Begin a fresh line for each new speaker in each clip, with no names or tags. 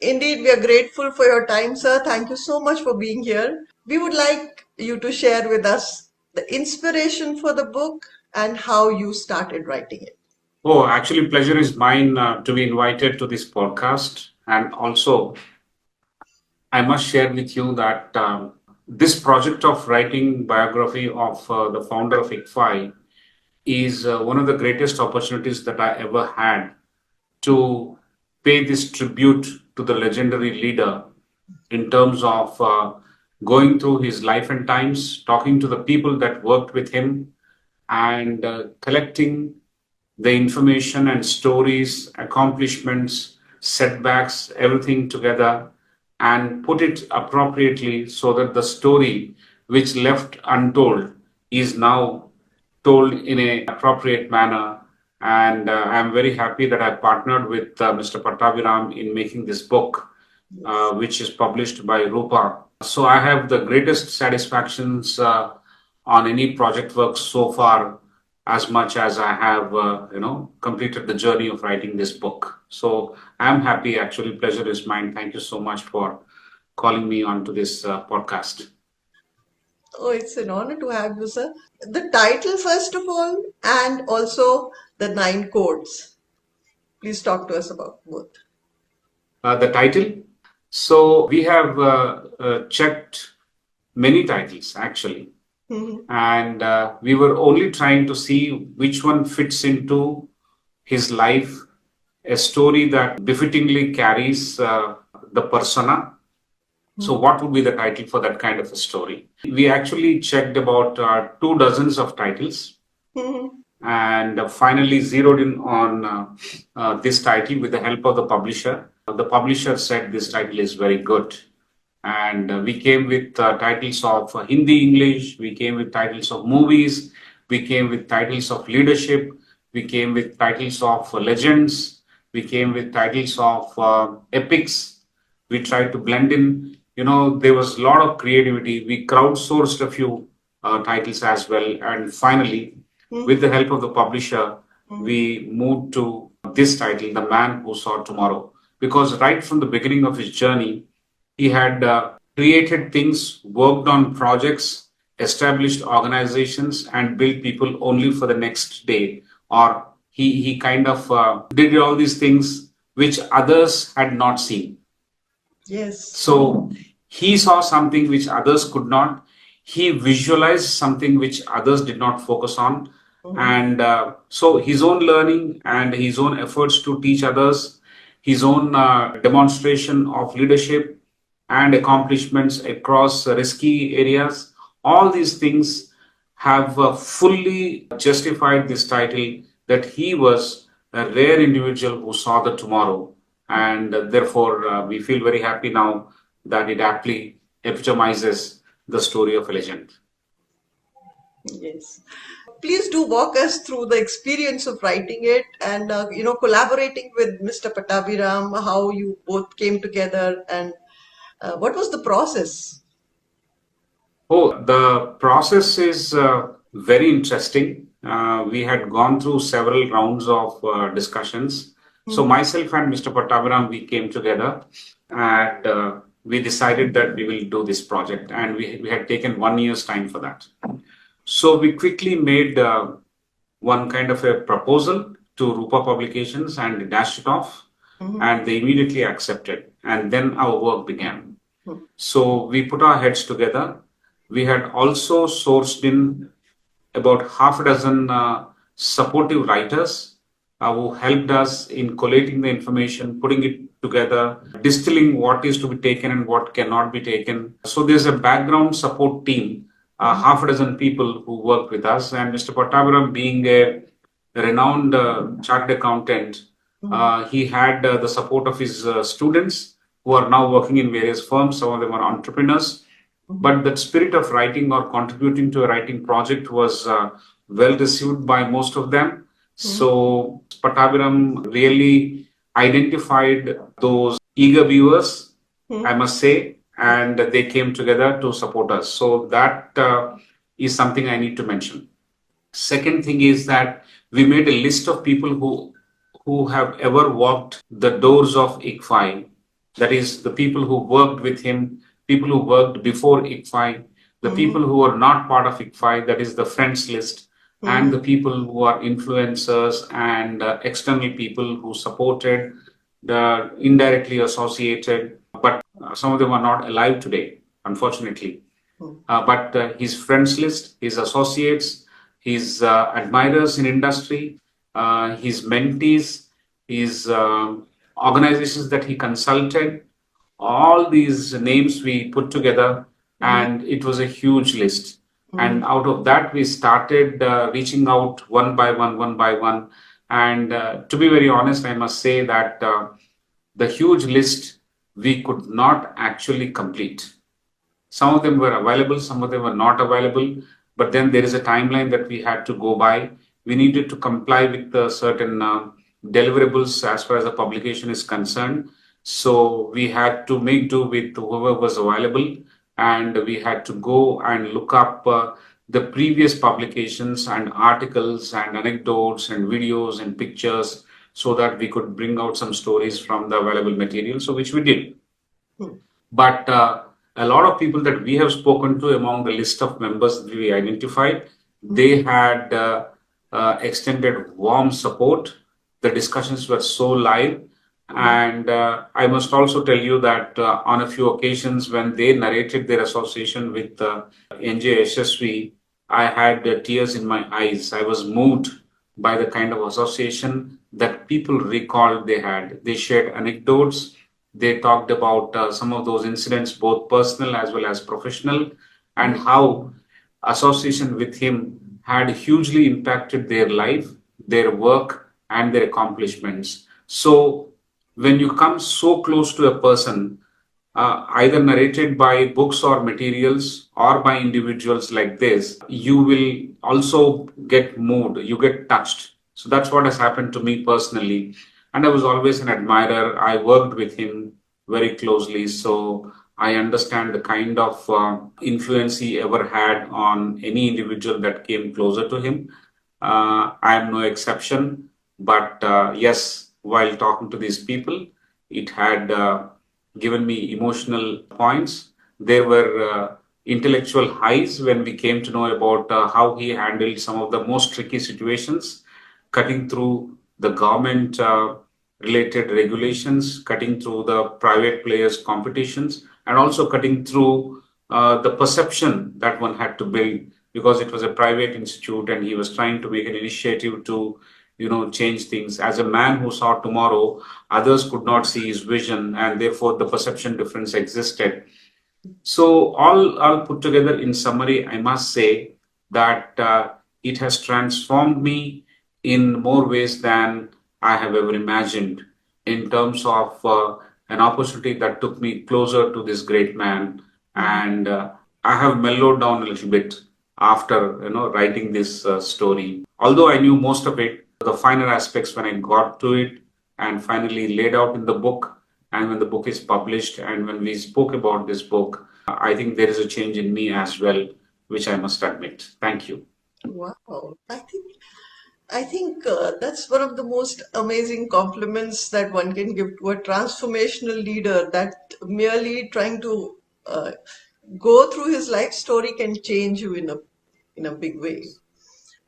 Indeed, we are grateful for your time, sir. Thank you so much for being here. We would like you to share with us the inspiration for the book and how you started writing it.
Oh, actually, pleasure is mine to be invited to this podcast. And also, I must share with you that this project of writing biography of the founder of ICFI is one of the greatest opportunities that I ever had to pay this tribute to the legendary leader in terms of going through his life and times, talking to the people that worked with him, and collecting the information and stories, accomplishments, setbacks, everything together and put it appropriately so that the story which left untold is now told in a appropriate manner. And I'm very happy that I partnered with Mr. Pattabiram in making this book, which is published by Rupa. So I have the greatest satisfactions on any project work so far, as much as I have, completed the journey of writing this book. So I'm happy. Actually, pleasure is mine. Thank you so much for calling me onto this podcast.
Oh, it's an honor to have you, sir. The title, first of all, and also the 9 codes. Please talk to us about both.
The title. So we have checked many titles actually, and we were only trying to see which one fits into his life, a story that befittingly carries the persona. So what would be the title for that kind of a story? We actually checked about 2 dozens of titles and finally zeroed in on this title with the help of the publisher. The publisher said this title is very good. And we came with titles of Hindi, English, we came with titles of movies, we came with titles of leadership, we came with titles of legends, we came with titles of epics. We tried to blend in, there was a lot of creativity. We crowdsourced a few titles as well. And finally, with the help of the publisher, we moved to this title, The Man Who Saw Tomorrow. Because right from the beginning of his journey, he had created things, worked on projects, established organizations, and built people only for the next day. Or he kind of did all these things which others had not seen.
Yes.
So he saw something which others could not. He visualized something which others did not focus on. And so his own learning and his own efforts to teach others, his own demonstration of leadership and accomplishments across risky areas, all these things have fully justified this title that he was a rare individual who saw the tomorrow. And therefore, we feel very happy now that it aptly epitomizes the story of a legend.
Yes. Please do walk us through the experience of writing it and, collaborating with Mr. Pattabiram, how you both came together and what was the process?
Oh, the process is very interesting. We had gone through several rounds of discussions. So myself and Mr. Pattabiram, we came together and we decided that we will do this project, and we had taken 1 year's time for that. So we quickly made one kind of a proposal to Rupa Publications and dashed it off, and they immediately accepted. And then our work began. So we put our heads together. We had also sourced in about half a dozen supportive writers who helped us in collating the information, putting it together, distilling what is to be taken and what cannot be taken. So there's a background support team, half a dozen people who work with us. And Mr. Pattabiram, being a renowned chartered accountant, he had the support of his students who are now working in various firms. Some of them are entrepreneurs. But that spirit of writing or contributing to a writing project was well received by most of them. So Pattabiram really identified those eager viewers, I must say, and they came together to support us. So that is something I need to mention. Second thing is that we made a list of people who have ever walked the doors of ICFI That is, the people who worked with him, people who worked before ICFI, the people who are not part of ICFI, that is the friends list, and the people who are influencers and external people who supported, the indirectly associated, but some of them are not alive today, unfortunately. But his friends list, his associates, his admirers in industry, his mentees, his organizations that he consulted, all these names we put together, and it was a huge list. And out of that, we started reaching out one by one, one by one. And to be very honest, I must say that the huge list we could not actually complete. Some of them were available, some of them were not available, but then there is a timeline that we had to go by. We needed to comply with certain deliverables as far as the publication is concerned. So we had to make do with whoever was available, and we had to go and look up the previous publications and articles and anecdotes and videos and pictures so that we could bring out some stories from the available material, so which we did. But a lot of people that we have spoken to among the list of members that we identified, they had extended warm support. The discussions were so live. And I must also tell you that on a few occasions when they narrated their association with NJ SSV, I had tears in my eyes. I was moved by the kind of association that people recalled they had. They shared anecdotes. They talked about some of those incidents, both personal as well as professional, and how association with him had hugely impacted their life, their work, and their accomplishments. So when you come so close to a person, either narrated by books or materials or by individuals like this, you will also get moved, you get touched. So that's what has happened to me personally. And I was always an admirer. I worked with him very closely. So I understand the kind of influence he ever had on any individual that came closer to him. I am no exception. But yes, while talking to these people, it had given me emotional points. There were intellectual highs when we came to know about how he handled some of the most tricky situations, cutting through the government related regulations, cutting through the private players' competitions, and also cutting through the perception that one had to build, because it was a private institute and he was trying to make an initiative to change things. As a man who saw tomorrow, others could not see his vision, and therefore the perception difference existed. So all put together, in summary, I must say that it has transformed me in more ways than I have ever imagined, in terms of an opportunity that took me closer to this great man. And I have mellowed down a little bit after writing this story. Although I knew most of it, the finer aspects when I got to it and finally laid out in the book, and when the book is published and when we spoke about this book, I think there is a change in me as well, which I must admit. Thank you.
Wow. I think that's one of the most amazing compliments that one can give to a transformational leader, that merely trying to go through his life story can change you in a big way,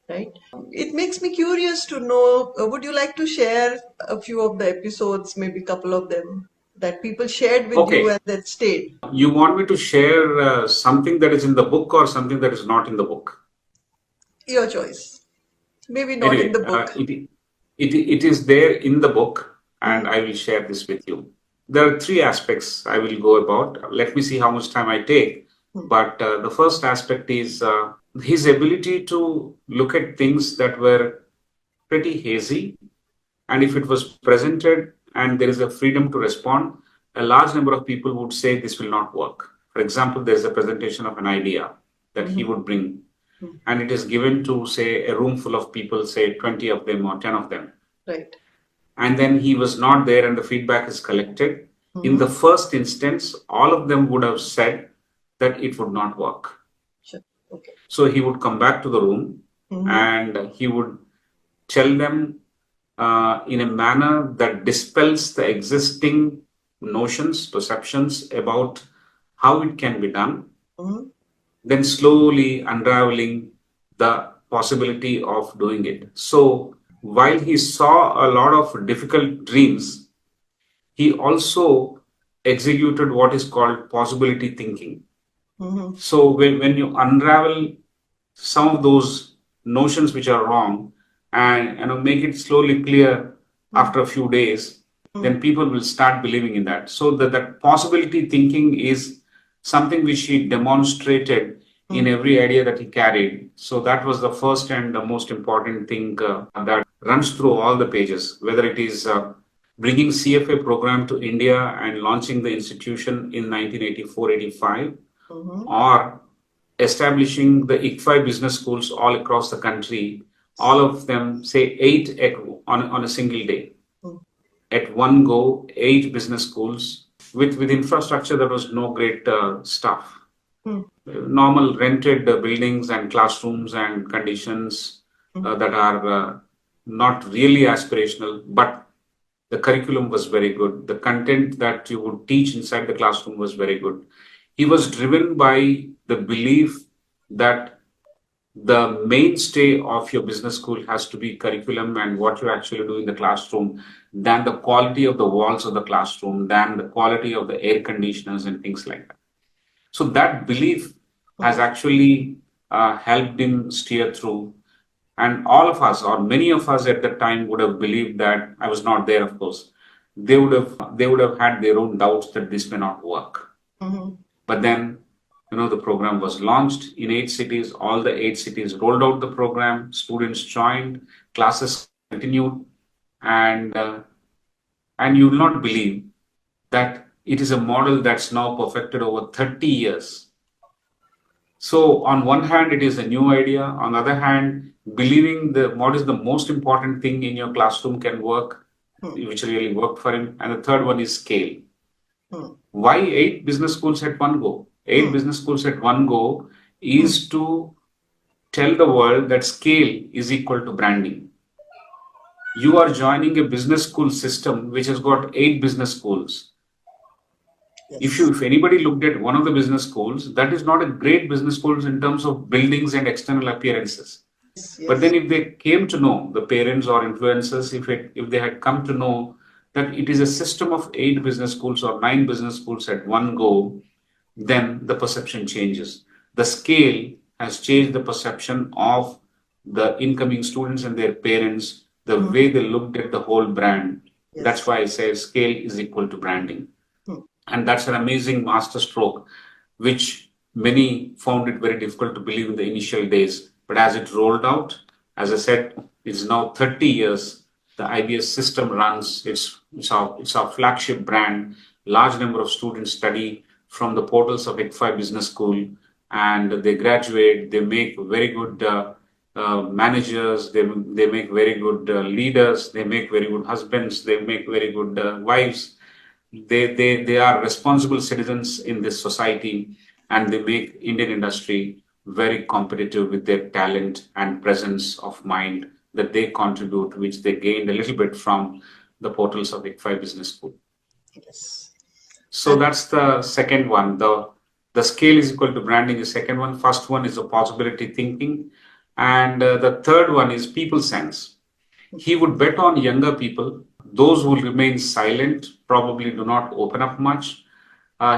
right? It makes me curious to know, would you like to share a few of the episodes, maybe a couple of them, that people shared with you
Okay.
and that stayed?
You want me to share something that is in the book or something that is not in the book?
Your choice. Maybe not in
Anyway,
the book.
it is there in the book, and I will share this with you. There are three aspects I will go about. Let me see how much time I take. But the first aspect is his ability to look at things that were pretty hazy, and if it was presented and there is a freedom to respond, a large number of people would say this will not work. For example, there's a presentation of an idea that he would bring, and it is given to, say, a room full of people, say 20 of them or 10 of them.
Right.
And then he was not there and the feedback is collected. In the first instance, all of them would have said that it would not work.
Sure. Okay.
So he would come back to the room and he would tell them in a manner that dispels the existing notions, perceptions about how it can be done,
Mm-hmm.
then slowly unraveling the possibility of doing it. So while he saw a lot of difficult dreams, he also executed what is called possibility thinking.
Mm-hmm.
So when you unravel some of those notions which are wrong and make it slowly clear after a few days, then people will start believing in that. So that possibility thinking is something which he demonstrated in every idea that he carried. So that was the first and the most important thing that runs through all the pages, whether it is bringing CFA program to India and launching the institution in 1984-85,
Mm-hmm.
or establishing the ICFI business schools all across the country, all of them, say, on a single day. At one go, 8 business schools with infrastructure that was no great stuff. Normal rented buildings and classrooms and conditions that are not really aspirational, but the curriculum was very good. The content that you would teach inside the classroom was very good. He was driven by the belief that the mainstay of your business school has to be curriculum and what you actually do in the classroom, than the quality of the walls of the classroom, than the quality of the air conditioners and things like that. So that belief has actually helped him steer through. And all of us, or many of us at that time, would have believed that. I was not there, of course. They would have had their own doubts that this may not work.
Mm-hmm.
But then, the program was launched in 8 cities. All the 8 cities rolled out the program. Students joined, classes continued, and you will not believe that it is a model that's now perfected over 30 years. So on one hand, it is a new idea. On the other hand, believing what is the most important thing in your classroom can work, which really worked for him. And the third one is scale. Why 8 business schools at one go? 8 business schools at one go is to tell the world that scale is equal to branding. You are joining a business school system which has got 8 business schools.
Yes.
If anybody looked at one of the business schools, that is not a great business schools in terms of buildings and external appearances.
Yes.
But then if they came to know, the parents or influencers, if they had come to know that it is a system of 8 business schools or 9 business schools at one go, then the perception changes. The scale has changed the perception of the incoming students and their parents, the way they looked at the whole brand.
Yes.
That's why I say scale is equal to branding. And that's an amazing masterstroke, which many found it very difficult to believe in the initial days. But as it rolled out, as I said, it's now 30 years. The IBS system runs. It's our flagship brand. Large number of students study from the portals of ICFI Business School, and they graduate. They make very good managers. They make very good leaders. They make very good husbands. They make very good wives. They are responsible citizens in this society, and they make Indian industry very competitive with their talent and presence of mind that they contribute, which they gained a little bit from the portals of ICFI Business School.
Yes.
So that's the second one. The scale is equal to branding is second one. First one is the possibility thinking, and the third one is people sense. He would bet on younger people, those who remain silent, probably do not open up much.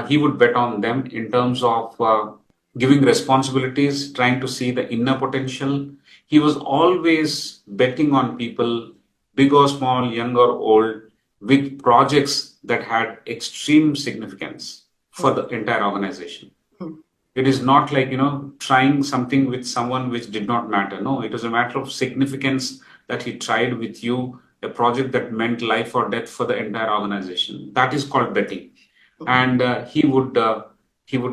He would bet on them in terms of giving responsibilities, trying to see the inner potential. He was always betting on people, big or small, young or old, with projects that had extreme significance for the entire organization. It is not like, trying something with someone which did not matter. No, it was a matter of significance that he tried with you, a project that meant life or death for the entire organization. That is called betting. And he would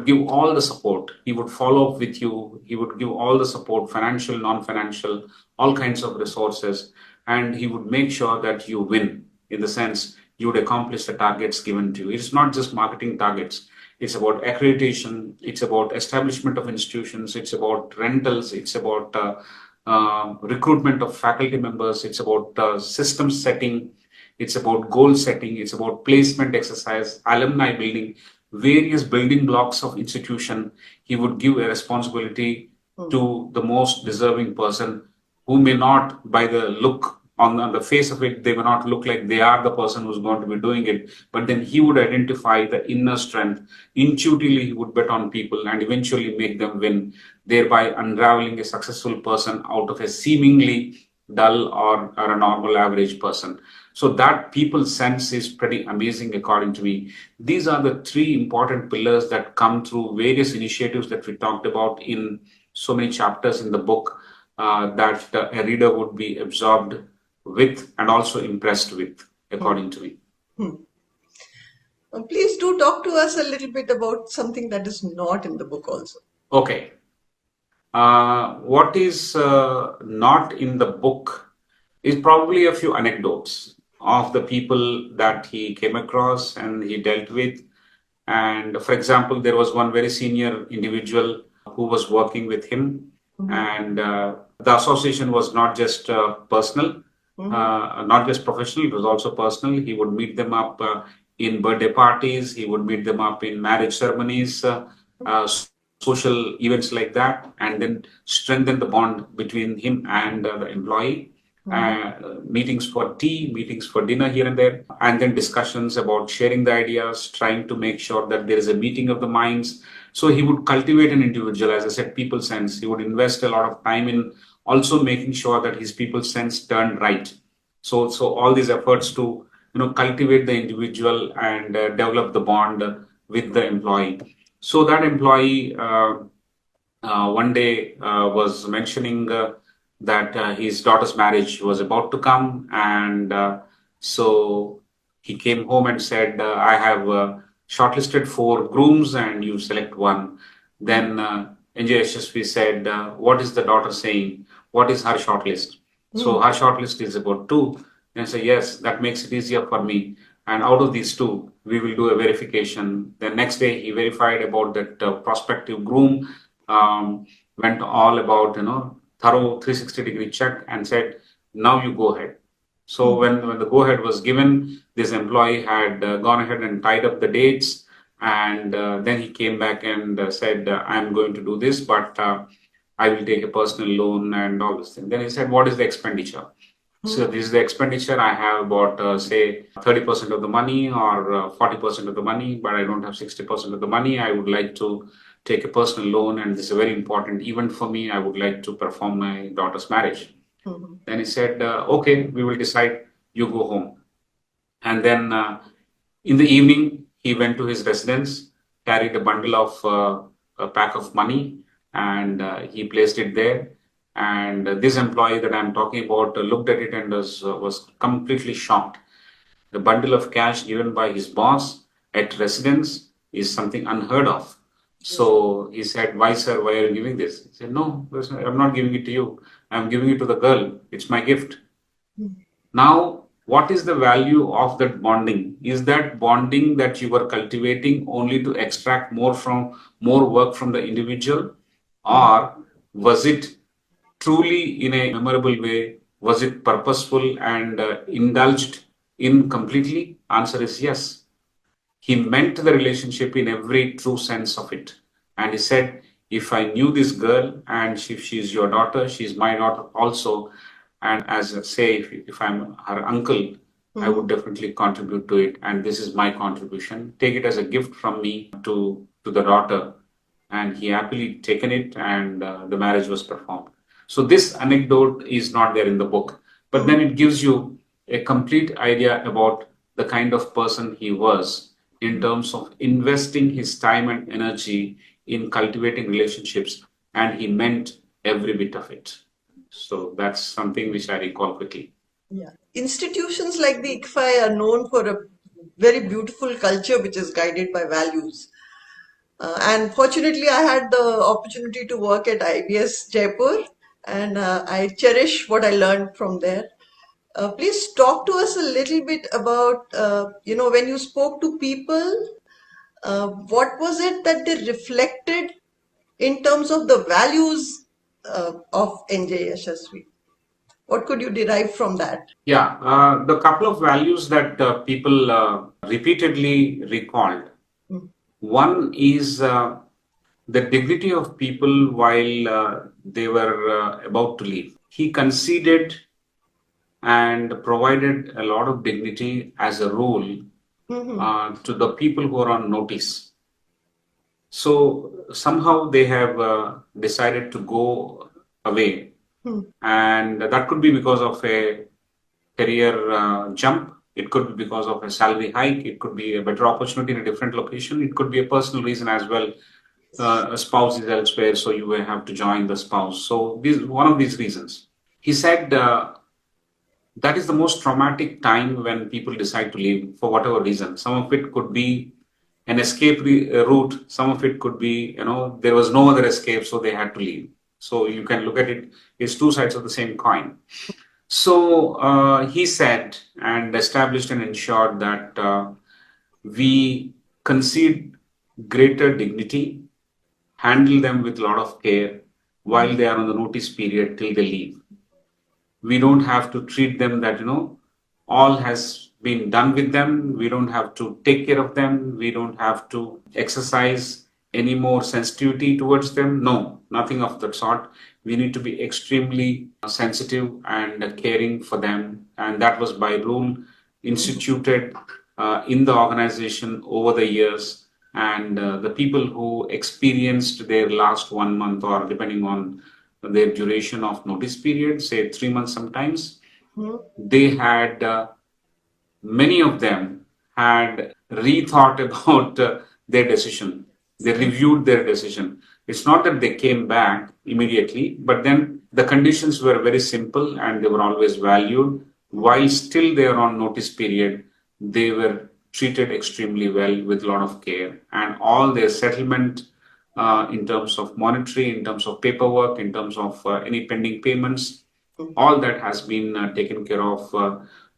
give all the support. He would follow up with you. He would give all the support, financial, non-financial, all kinds of resources. And he would make sure that you win, in the sense you would accomplish the targets given to you. It's not just marketing targets. It's about accreditation. It's about establishment of institutions. It's about rentals. It's about recruitment of faculty members. It's about system setting. it's about goal setting, it's about placement exercise, alumni building, various building blocks of institution. He would give a responsibility to the most deserving person who may not, by the look on the face of it, they may not look like they are the person who's going to be doing it. But then he would identify the inner strength. Intuitively, he would bet on people and eventually make them win, thereby unraveling a successful person out of a seemingly dull or a normal average person. So that people sense is pretty amazing according to me. These are the three important pillars that come through various initiatives that we talked about in so many chapters in the book, that a reader would be absorbed with and also impressed with, according to me.
Please do talk to us a little bit about something that is not in the book also.
Okay. What is not in the book is probably a few anecdotes of the people that he came across and he dealt with. And for example, there was one very senior individual who was working with him, and the association was not just personal, not just professional, it was also personal. He would meet them up in birthday parties, he would meet them up in marriage ceremonies, social events like that, and then strengthen the bond between him and the employee. Meetings for tea, meetings for dinner here and there, and then discussions about sharing the ideas, trying to make sure that there is a meeting of the minds. So he would cultivate an individual, as I said, people sense. He would invest a lot of time in also making sure that his people sense turned right. So all these efforts to cultivate the individual and develop the bond with the employee. So that employee one day was mentioning that his daughter's marriage was about to come, and so he came home and said, I have shortlisted 4 grooms and you select one. Then NJSSP said, what is the daughter saying? What is her shortlist? So her shortlist is about 2. And I say, yes, that makes it easier for me. And out of these 2, we will do a verification. The next day, he verified about that prospective groom, went all about, thorough 360-degree check and said, now you go ahead. So when the go ahead was given, this employee had gone ahead and tied up the dates. And then he came back and said, I'm going to do this, but I will take a personal loan and all this thing. Then he said, what is the expenditure? So this is the expenditure. I have about, say, 30% of the money or 40% of the money, but I don't have 60% of the money. I would like to take a personal loan, and this is a very important event for me. I would like to perform my daughter's marriage. Then he said, okay, we will decide. You go home. And then in the evening, he went to his residence, carried a bundle of a pack of money, and he placed it there. And this employee that I'm talking about looked at it and was completely shocked. The bundle of cash given by his boss at residence is something unheard of. So he said, why, sir, why are you giving this? He said, no, I'm not giving it to you. I'm giving it to the girl. It's my gift. Now, what is the value of that bonding? Is that bonding that you were cultivating only to extract more work from the individual? Or was it truly in a memorable way? Was it purposeful and indulged in completely? Answer is yes. He meant the relationship in every true sense of it. And he said, if I knew this girl and if she's your daughter, she's my daughter also. And as I say, if I'm her uncle, I would definitely contribute to it. And this is my contribution. Take it as a gift from me to the daughter. And he happily taken it, and the marriage was performed. So this anecdote is not there in the book, but then it gives you a complete idea about the kind of person he was in terms of investing his time and energy in cultivating relationships, and he meant every bit of it. So that's something which I recall quickly.
Yeah. Institutions like the ICFI are known for a very beautiful culture which is guided by values. And fortunately, I had the opportunity to work at IBS Jaipur, and I cherish what I learned from there. Please talk to us a little bit about, when you spoke to people, what was it that they reflected in terms of the values of NJ Yashasvi? What could you derive from that?
Yeah, the couple of values that people repeatedly recalled.
Mm.
One is the dignity of people while they were about to leave. He conceded and provided a lot of dignity as a rule
Mhm.
to the people who are on notice. So somehow they have decided to go away,
Mm.
and that could be because of a career jump. It could be because of a salary hike. It could be a better opportunity in a different location. It could be a personal reason as well. A spouse is elsewhere, so you will have to join the spouse. So this one of these reasons. He said that is the most traumatic time when people decide to leave for whatever reason. Some of it could be an escape route. Some of it could be, there was no other escape, so they had to leave. So you can look at it, it's two sides of the same coin. So he said and established and ensured that we concede greater dignity, handle them with a lot of care while they are on the notice period till they leave. We don't have to treat them that, all has been done with them. We don't have to take care of them. We don't have to exercise any more sensitivity towards them. No, nothing of that sort. We need to be extremely sensitive and caring for them. And that was by rule instituted in the organization over the years. And the people who experienced their last 1 month, or depending on their duration of notice period, say 3 months sometimes, they had many of them had rethought about their decision. They reviewed their decision. It's not that they came back immediately, but then the conditions were very simple and they were always valued. While still they are on notice period, they were treated extremely well with a lot of care, and all their settlement in terms of monetary, in terms of paperwork, in terms of any pending payments, all that has been taken care of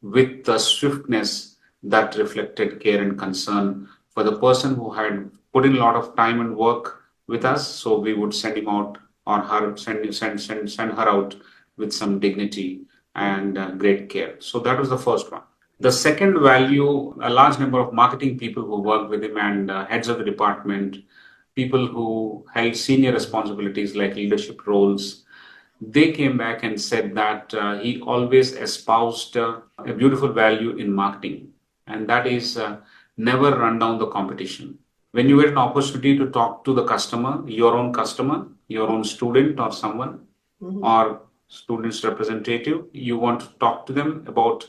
with the swiftness that reflected care and concern for the person who had put in a lot of time and work with us. So we would send him out, or her send her out with some dignity and great care. So that was the first one. The second value, a large number of marketing people who worked with him and heads of the department, people who held senior responsibilities like leadership roles, they came back and said that he always espoused a beautiful value in marketing, and that is never run down the competition. When you get an opportunity to talk to the customer, your own student or someone, or student's representative, you want to talk to them about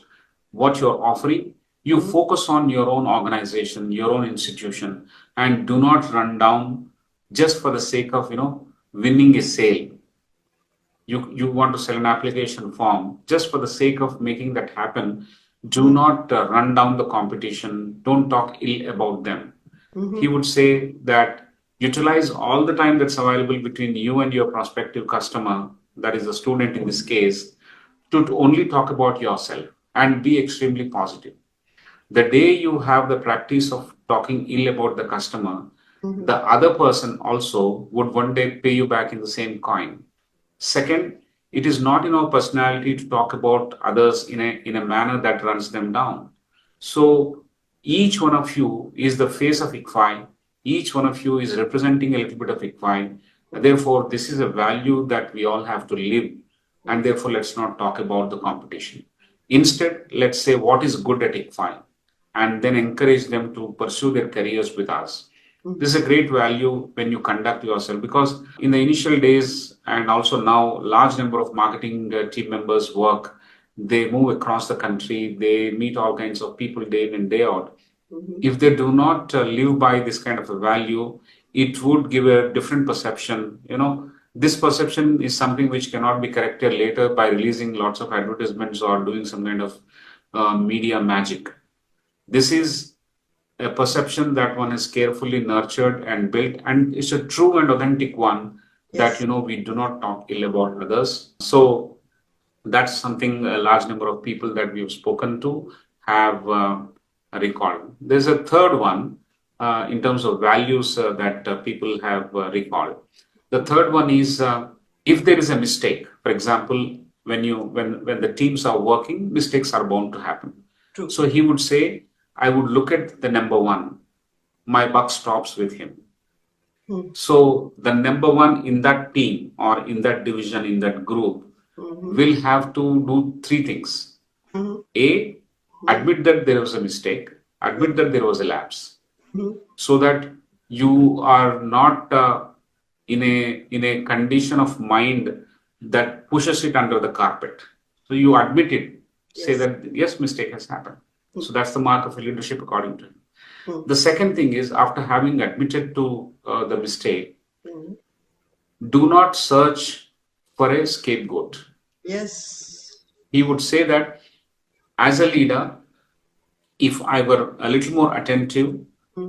what you're offering. You focus on your own organization, your own institution, and do not run down just for the sake of winning a sale. You want to sell an application form just for the sake of making that happen. Do not run down the competition. Don't talk ill about them. He would say that utilize all the time that's available between you and your prospective customer, that is the student in this case, to only talk about yourself and be extremely positive. The day you have the practice of talking ill about the customer, the other person also would one day pay you back in the same coin. Second, it is not in our personality to talk about others in a manner that runs them down. So each one of you is the face of ICFI. Each one of you is representing a little bit of ICFI. Therefore, this is a value that we all have to live. And therefore, let's not talk about the competition. Instead, let's say what is good at ICFI and then encourage them to pursue their careers with us. This is a great value when you conduct yourself, because in the initial days and also now, large number of marketing team members work. They move across the country. They meet all kinds of people day in and day out. If they do not live by this kind of a value, it would give a different perception. This perception is something which cannot be corrected later by releasing lots of advertisements or doing some kind of media magic. This is a perception that one has carefully nurtured and built, and it's a true and authentic one. That
Yes.
we do not talk ill about others. So that's something a large number of people that we've spoken to have recalled. There's a third one in terms of values that people have recalled. The third one is if there is a mistake, for example, when the teams are working, mistakes are bound to happen.
True.
So he would say, I would look at the number one. My buck stops with him. So the number one in that team or in that division, in that group, will have to do three things. A, admit that there was a mistake, admit that there was a lapse, so that you are not in a condition of mind that pushes it under the carpet. So you admit it, say
Yes.
that yes, mistake has happened. So that's the mark of a leadership according to him. The second thing is, after having admitted to the mistake, do not search for a scapegoat.
Yes.
He would say that as a leader, if I were a little more attentive,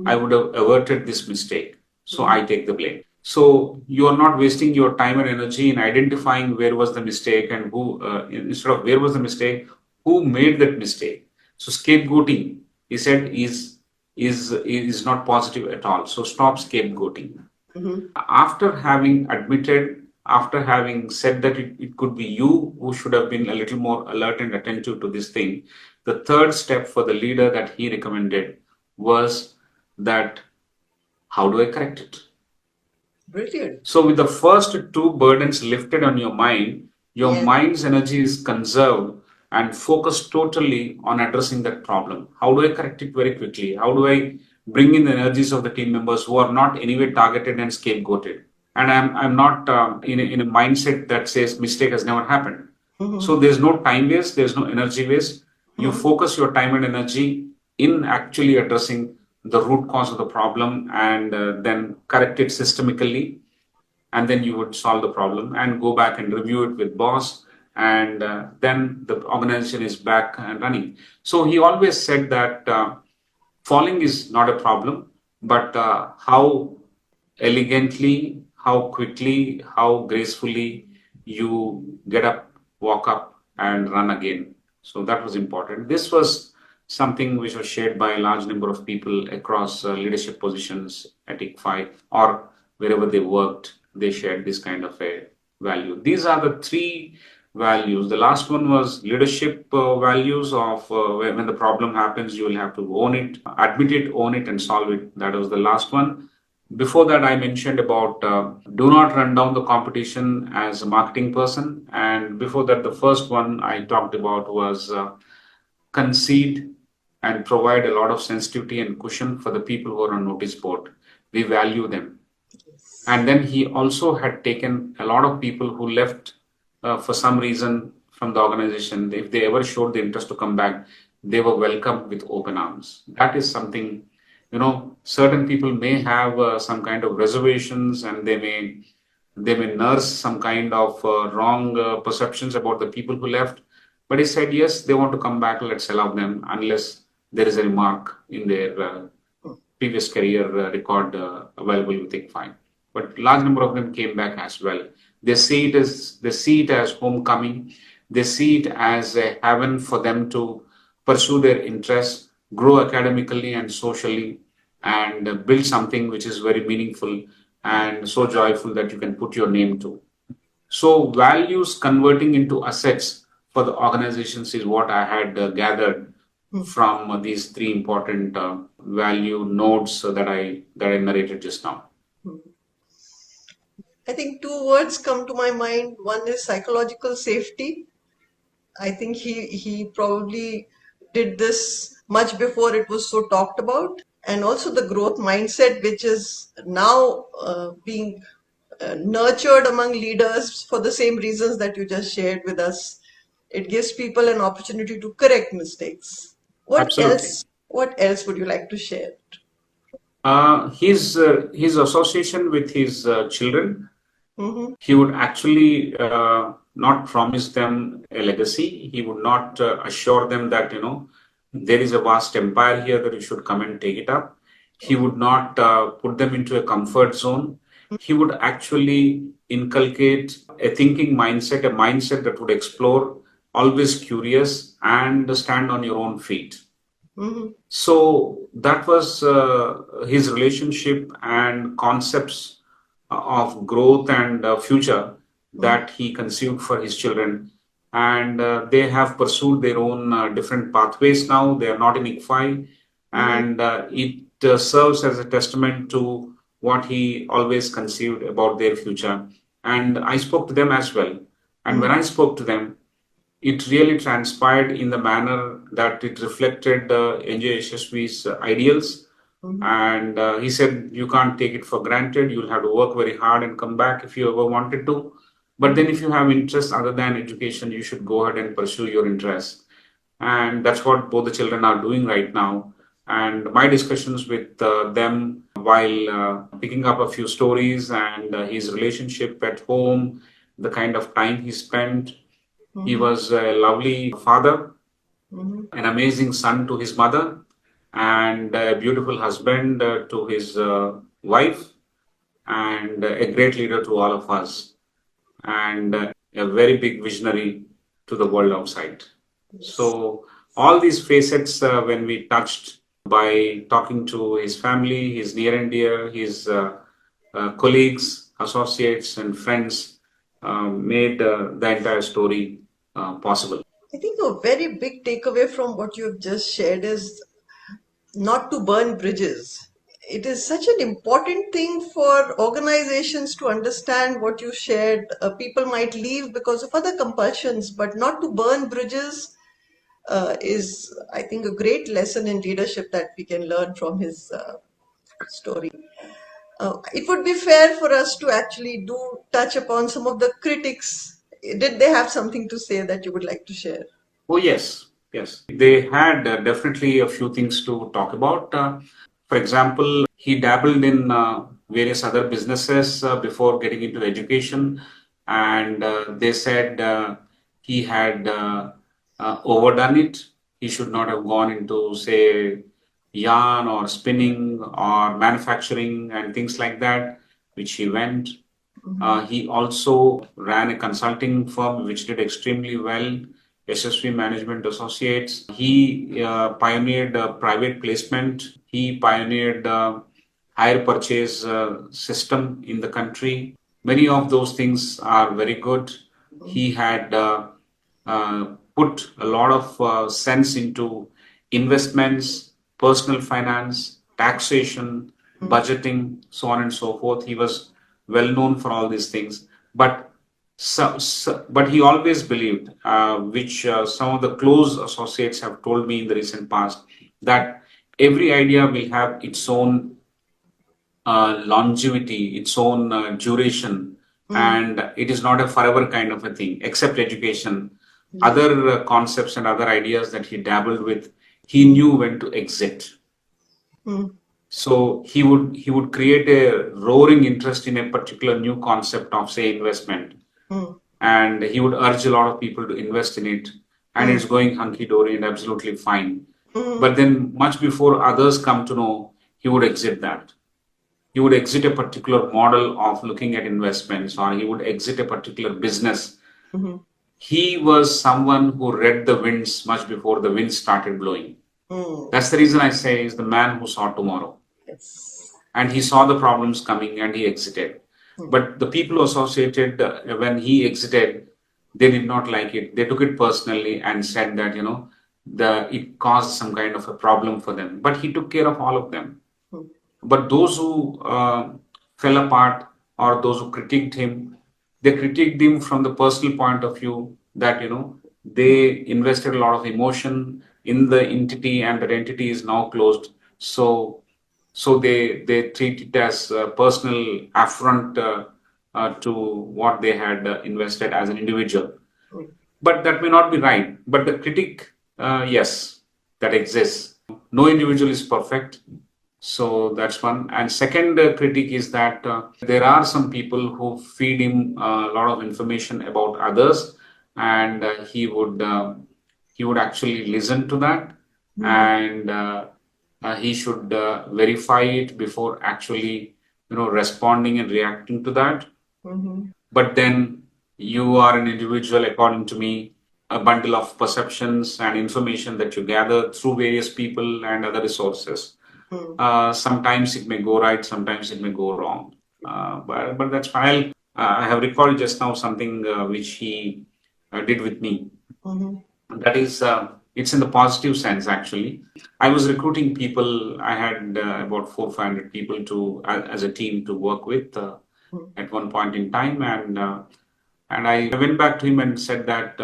I would have averted this mistake. So I take the blame. So you are not wasting your time and energy in identifying where was the mistake and who, instead of where was the mistake, who made that mistake. So scapegoating, he said, is not positive at all. So stop scapegoating. After having admitted, after having said that it could be you who should have been a little more alert and attentive to this thing, the third step for the leader that he recommended was that, how do I correct it?
Brilliant.
So with the first two burdens lifted on your mind, your
Yes.
mind's energy is conserved and focused totally on addressing that problem. How do I correct it very quickly? How do I bring in the energies of the team members who are not anyway targeted and scapegoated? And I'm not in a mindset that says mistake has never happened. So there's no time waste, there's no energy waste. You focus your time and energy in actually addressing the root cause of the problem and then correct it systemically, and then you would solve the problem and go back and review it with boss, and then the organization is back and running. So he always said that falling is not a problem, but how elegantly, how quickly, how gracefully you get up, walk up, and run again. So that was important. This was something which was shared by a large number of people across leadership positions at ICFI or wherever they worked. They shared this kind of a value. These are the three values. The last one was leadership values of when the problem happens, you will have to own it, admit it, own it, and solve it. That was the last one. Before that, I mentioned about do not run down the competition as a marketing person. And before that, the first one I talked about was concede and provide a lot of sensitivity and cushion for the people who are on notice board. We value them. And then he also had taken a lot of people who left for some reason from the organization. If they ever showed the interest to come back, they were welcomed with open arms. That is something, certain people may have some kind of reservations, and they may nurse some kind of wrong perceptions about the people who left. But he said, yes, they want to come back, let's allow them, unless there is a remark in their previous career record available with ICFI. But large number of them came back as well. They see it as homecoming. They see it as a heaven for them to pursue their interests, grow academically and socially, and build something which is very meaningful and so joyful that you can put your name to. So values converting into assets for the organizations is what I had gathered from these three important value nodes that I narrated just now.
I think two words come to my mind. One is psychological safety. I think he probably did this much before it was so talked about. And also the growth mindset, which is now being nurtured among leaders for the same reasons that you just shared with us. It gives people an opportunity to correct mistakes. What
Absolutely.
else? What else would you like to share?
His association with his children, he would actually not promise them a legacy. He would not assure them that, there is a vast empire here that you should come and take it up. He would not put them into a comfort zone. He would actually inculcate a thinking mindset, a mindset that would explore, always curious, and stand on your own feet. So that was his relationship and concepts of growth and future that he conceived for his children. and they have pursued their own different pathways now. They are not in ICFI, and it serves as a testament to what he always conceived about their future. And I spoke to them as well. And when I spoke to them, it really transpired in the manner that it reflected NJ Yashasvi's ideals. And he said, you can't take it for granted. You'll have to work very hard and come back if you ever wanted to. But then, if you have interests other than education, you should go ahead and pursue your interests. And that's what both the children are doing right now. And my discussions with them while picking up a few stories and his relationship at home, the kind of time he spent. He was a lovely father, an amazing son to his mother, and a beautiful husband to his wife, and a great leader to all of us, and a very big visionary to the world outside. So, all these facets, when we touched by talking to his family, his near and dear, his colleagues, associates, and friends, made the entire story possible.
I think a very big takeaway from what you've just shared is not to burn bridges. It is such an important thing for organizations to understand what you shared. People might leave because of other compulsions, but not to burn bridges is, I think, a great lesson in leadership that we can learn from his story. It would be fair for us to actually do touch upon some of the critics. Did they have something to say that you would like to share?
Oh, yes, yes. They had definitely a few things to talk about. For example, he dabbled in various other businesses before getting into education, and they said he had overdone it. He should not have gone into, say, yarn or spinning or manufacturing and things like that, which he went. He also ran a consulting firm which did extremely well, SSV Management Associates. He pioneered private placement. He pioneered hire purchase system in the country. Many of those things are very good. He had put a lot of sense into investments, personal finance, taxation, budgeting, so on and so forth. He was well known for all these things. But he always believed, which some of the close associates have told me in the recent past, that every idea will have its own longevity, its own duration, and it is not a forever kind of a thing, except education. Other concepts and other ideas that he dabbled with, he knew when to exit. So he would create a roaring interest in a particular new concept of, say, investment, and he would urge a lot of people to invest in it, and it's going hunky dory and absolutely fine. But then, much before others come to know, he would exit that. He would exit a particular model of looking at investments, or he would exit a particular business. He was someone who read the winds much before the winds started blowing. That's the reason I say he's the man who saw tomorrow.
Yes.
And he saw the problems coming and he exited. But the people associated, when he exited, they did not like it. They took it personally and said that, it caused some kind of a problem for them. But he took care of all of them. But those who fell apart, or those who critiqued him, they critiqued him from the personal point of view that, they invested a lot of emotion in the entity, and that entity is now closed. So they treat it as a personal affront to what they had invested as an individual. But that may not be right. But the critique, yes, that exists. No individual is perfect. So that's one. And second critique is that there are some people who feed him a lot of information about others, and he would actually listen to that, and he should verify it before actually responding and reacting to that. But then you are an individual, according to me, a bundle of perceptions and information that you gather through various people and other resources. Sometimes it may go right, sometimes it may go wrong. But that's fine. I have recalled just now something which he did with me.
Mm-hmm.
That is, it's in the positive sense actually. I was recruiting people. I had about 400-500 people to as a team to work with at one point in time, and I went back to him and said that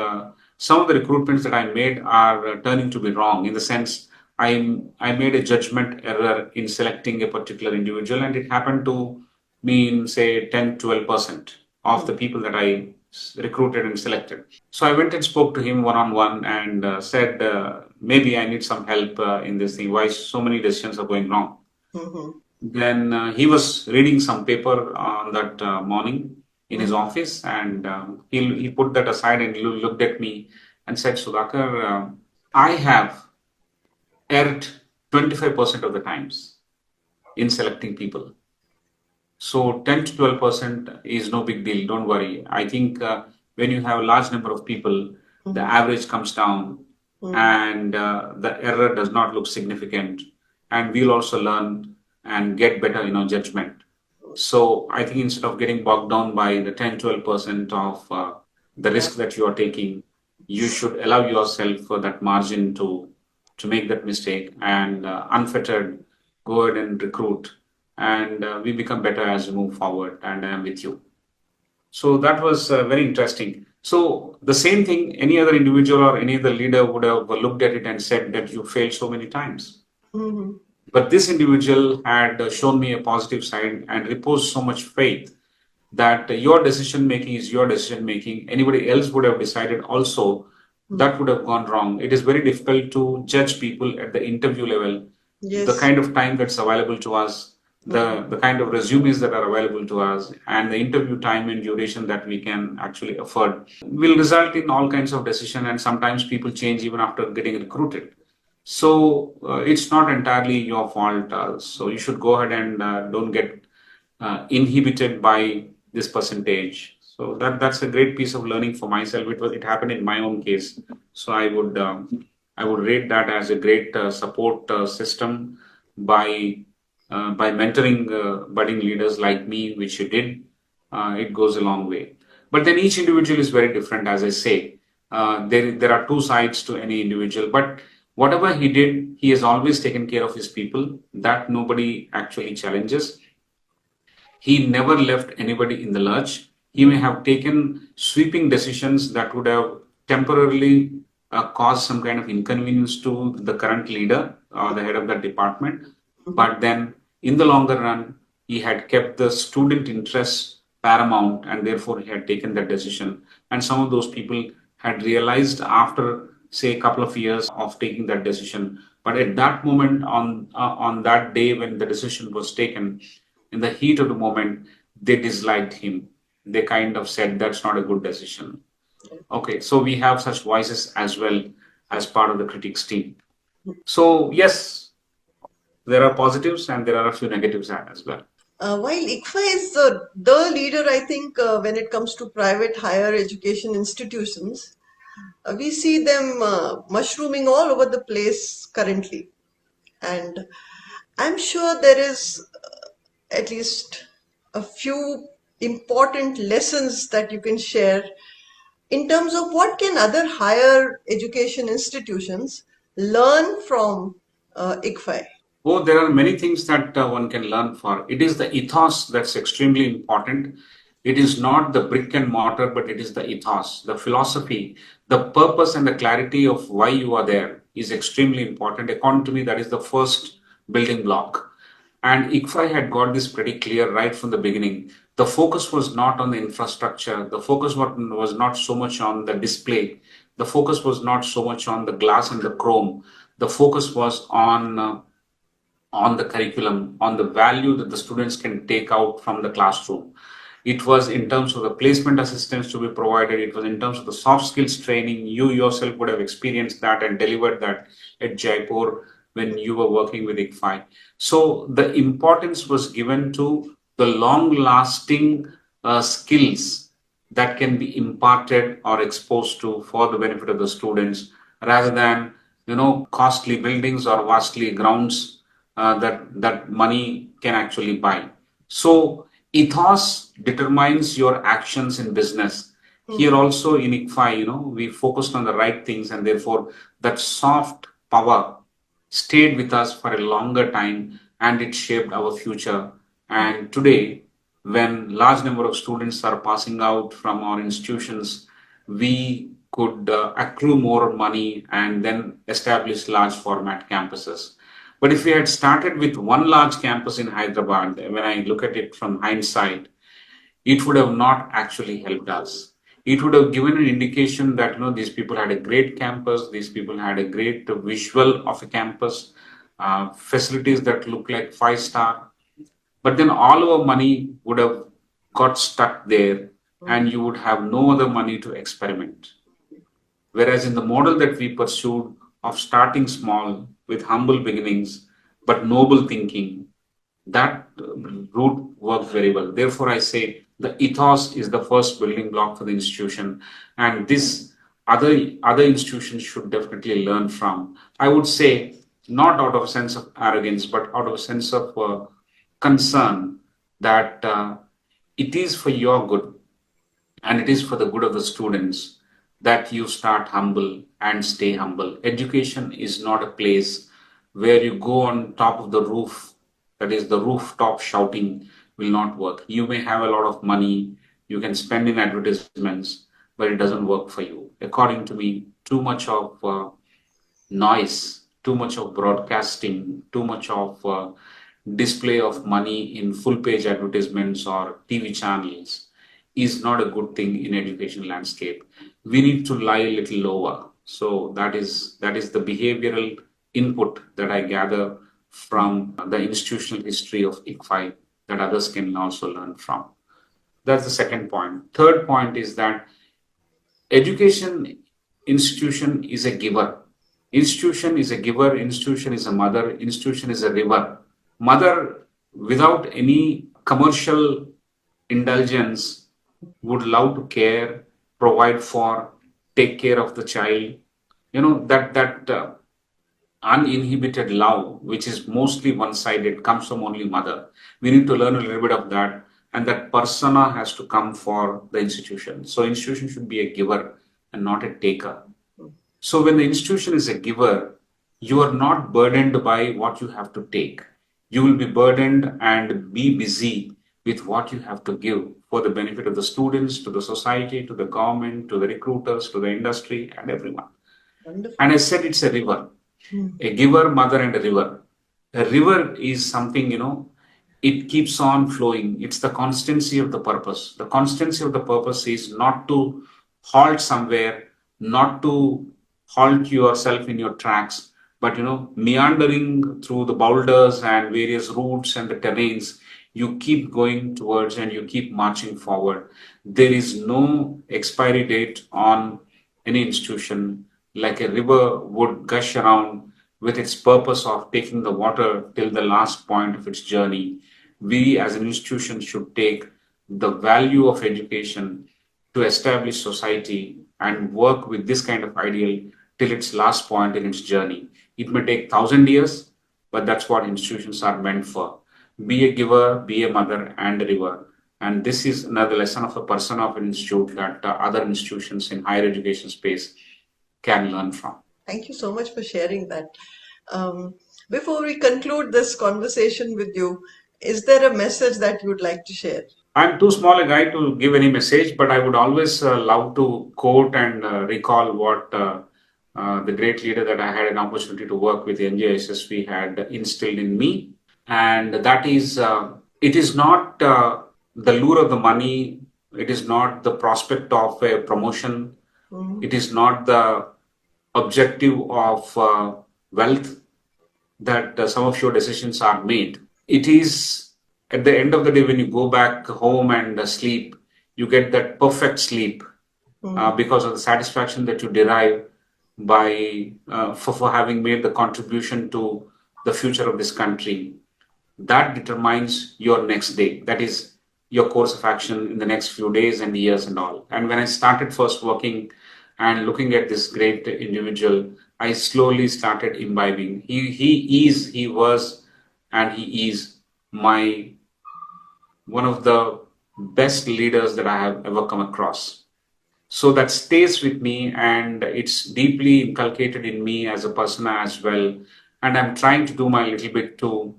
some of the recruitments that I made are turning to be wrong, in the sense I made a judgment error in selecting a particular individual, and it happened to mean say 10-12% of the people that I recruited and selected. So I went and spoke to him one on one and said, maybe I need some help in this thing. Why so many decisions are going wrong?
Mm-hmm.
Then he was reading some paper on that morning in his
Mm-hmm.
office, and he put that aside and he looked at me and said, Sudhakar, I have erred 25% of the times in selecting people. So 10 to 12% is no big deal. Don't worry. I think when you have a large number of people, the
Mm-hmm.
average comes down and the error does not look significant. And we'll also learn and get better in our judgment. So I think instead of getting bogged down by the 10-12% of the
Yeah.
risk that you are taking, you should allow yourself for that margin to make that mistake and unfettered go ahead and recruit, and we become better as we move forward. And I am with you. So that was very interesting. So the same thing, any other individual or any other leader would have looked at it and said that you failed so many times.
Mm-hmm.
But this individual had shown me a positive side and reposed so much faith that your decision making is your decision making. Anybody else would have decided also, that would have gone wrong. It is very difficult to judge people at the interview level, the
Yes.
kind of time that's available to us,
Mm-hmm.
the kind of resumes that are available to us, and the interview time and duration that we can actually afford will result in all kinds of decision. And sometimes people change even after getting recruited. So it's not entirely your fault. So you should go ahead and don't get inhibited by this percentage. So that's a great piece of learning for myself. It happened in my own case. So I would rate that as a great support system by by mentoring budding leaders like me, which you did. It goes a long way. But then each individual is very different, as I say. There are two sides to any individual, but whatever he did, he has always taken care of his people. That nobody actually challenges. He never left anybody in the lurch. He may have taken sweeping decisions that would have temporarily caused some kind of inconvenience to the current leader or the head of that department. But then, in the longer run, he had kept the student interests paramount, and therefore he had taken that decision. And some of those people had realized after, say, a couple of years of taking that decision. But at that moment, on that day when the decision was taken, in the heat of the moment, they disliked him. They kind of said, that's not a good decision. Okay, so we have such voices as well as part of the critics team. So, yes, there are positives and there are a few negatives as well.
While ICFA is the leader, I think, when it comes to private higher education institutions, we see them mushrooming all over the place currently. And I'm sure there is at least a few important lessons that you can share in terms of what can other higher education institutions learn from ICFI.
Oh, there are many things that one can learn for. It is the ethos that's extremely important. It is not the brick and mortar, but it is the ethos, the philosophy, the purpose and the clarity of why you are there is extremely important. According to me, that is the first building block. And ICFI had got this pretty clear right from the beginning. The focus was not on the infrastructure. The focus was not so much on the display. The focus was not so much on the glass and the chrome. The focus was on the curriculum, on the value that the students can take out from the classroom. It was in terms of the placement assistance to be provided. It was in terms of the soft skills training. You yourself would have experienced that and delivered that at Jaipur when you were working with ICFI. So the importance was given to the long lasting skills that can be imparted or exposed to for the benefit of the students rather than costly buildings or vastly grounds that money can actually buy. So ethos determines your actions in business. Here also in ICFI, we focused on the right things, and therefore that soft power stayed with us for a longer time, and it shaped our future. And today, when large number of students are passing out from our institutions, we could accrue more money and then establish large format campuses. But if we had started with one large campus in Hyderabad, when I look at it from hindsight, it would have not actually helped us. It would have given an indication that these people had a great campus, these people had a great visual of a campus, facilities that look like 5 star. But then all our money would have got stuck there, and you would have no other money to experiment. Whereas in the model that we pursued of starting small with humble beginnings but noble thinking, that route worked very well. Therefore, I say the ethos is the first building block for the institution, and this other institutions should definitely learn from. I would say not out of a sense of arrogance, but out of a sense of concern that it is for your good and it is for the good of the students that you start humble and stay humble. Education is not a place where you go on top of the roof, that is, the rooftop shouting will not work. You may have a lot of money, you can spend in advertisements, but it doesn't work for you. According to me, too much of noise, too much of broadcasting, too much of display of money in full page advertisements or TV channels is not a good thing in education landscape. We need to lie a little lower. So that is the behavioral input that I gather from the institutional history of ICFI that others can also learn from. That's the second point. Third point is that education institution is a giver. Institution is a giver, institution is a mother, institution is a river. Mother, without any commercial indulgence, would love to care, provide for, take care of the child. That uninhibited love, which is mostly one-sided, comes from only mother. We need to learn a little bit of that, and that persona has to come for the institution. So institution should be a giver and not a taker. So when the institution is a giver, you are not burdened by what you have to take. You will be burdened and be busy with what you have to give for the benefit of the students, to the society, to the government, to the recruiters, to the industry, and everyone.
Wonderful.
And I said it's a river, a giver, mother, and a river. A river is something, it keeps on flowing. It's the constancy of the purpose. The constancy of the purpose is not to halt somewhere, not to halt yourself in your tracks, but meandering through the boulders and various routes and the terrains, you keep going towards and you keep marching forward. There is no expiry date on any institution. Like a river would gush around with its purpose of taking the water till the last point of its journey. We as an institution should take the value of education to establish society and work with this kind of ideal till its last point in its journey. It may take 1,000 years, but that's what institutions are meant for. Be a giver, be a mother, and a river. And this is another lesson of a person of an institute that other institutions in higher education space can learn from.
Thank you so much for sharing that. Before we conclude this conversation with you, is there a message that you would like to share?
I'm too small a guy to give any message, but I would always love to quote and recall what the great leader that I had an opportunity to work with, NJSSV, had instilled in me. And that is, it is not the lure of the money, it is not the prospect of a promotion, it is not the objective of wealth that some of your decisions are made. It is at the end of the day when you go back home and sleep, you get that perfect sleep because of the satisfaction that you derive by for having made the contribution to the future of this country. That determines your next day. That is your course of action in the next few days and years and all. And when I started first working and looking at this great individual, I slowly started imbibing. He was, and he is one of the best leaders that I have ever come across. So that stays with me and it's deeply inculcated in me as a person as well. And I'm trying to do my little bit to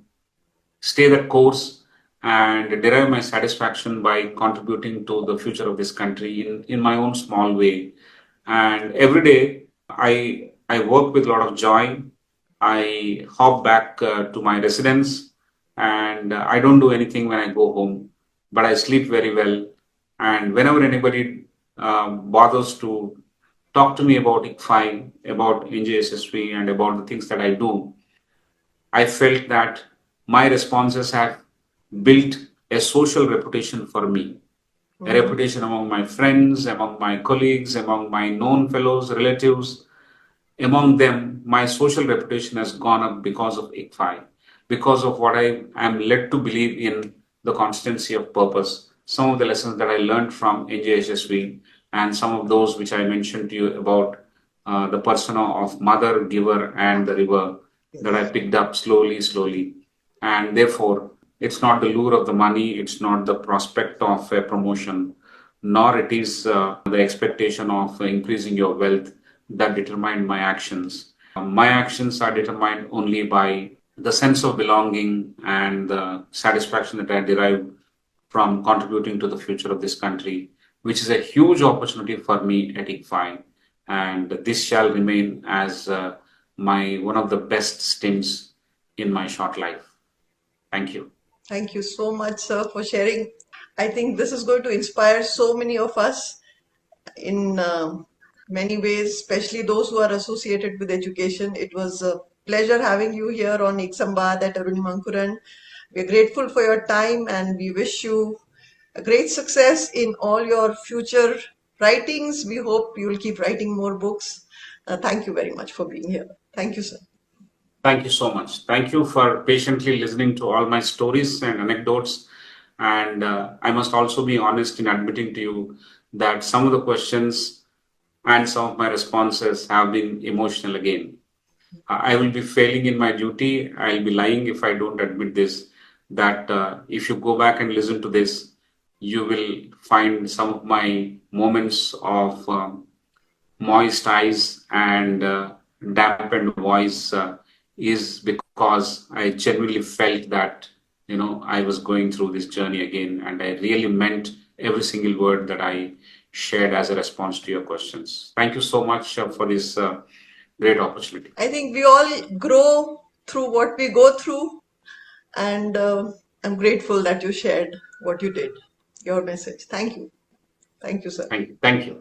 stay that course and derive my satisfaction by contributing to the future of this country in my own small way. And every day I work with a lot of joy. I hop back to my residence and I don't do anything when I go home, but I sleep very well. And whenever anybody bothers to talk to me about ICFI, about NJSSV, and about the things that I do, I felt that my responses have built a social reputation for me, a reputation among my friends, among my colleagues, among my known fellows, relatives. Among them, my social reputation has gone up because of ICFI, because of what I am led to believe in the constancy of purpose. Some of the lessons that I learned from NJSSV and some of those which I mentioned to you about the persona of mother, giver, and the river that I picked up slowly, slowly. And therefore, it's not the lure of the money, it's not the prospect of a promotion, nor it is the expectation of increasing your wealth that determine my actions. My actions are determined only by the sense of belonging and the satisfaction that I derive from contributing to the future of this country, which is a huge opportunity for me at ICFI. And this shall remain as my one of the best stints in my short life. Thank you.
Thank you so much, sir, for sharing. I think this is going to inspire so many of us in many ways, especially those who are associated with education. It was a pleasure having you here on Ek Samvaad at Arunima Ankuran. We're grateful for your time and we wish you a great success in all your future writings. We hope you'll keep writing more books. Thank you very much for being here. Thank you, sir.
Thank you so much. Thank you for patiently listening to all my stories and anecdotes. And I must also be honest in admitting to you that some of the questions and some of my responses have been emotional again. I will be failing in my duty. I'll be lying if I don't admit this. That if you go back and listen to this, you will find some of my moments of moist eyes and dampened voice is because I genuinely felt that I was going through this journey again, and I really meant every single word that I shared as a response to your questions. Thank you so much for this great opportunity.
I think we all grow through what we go through, and I'm grateful that you shared what you did, your message. Thank you. Thank you, sir.
Thank you.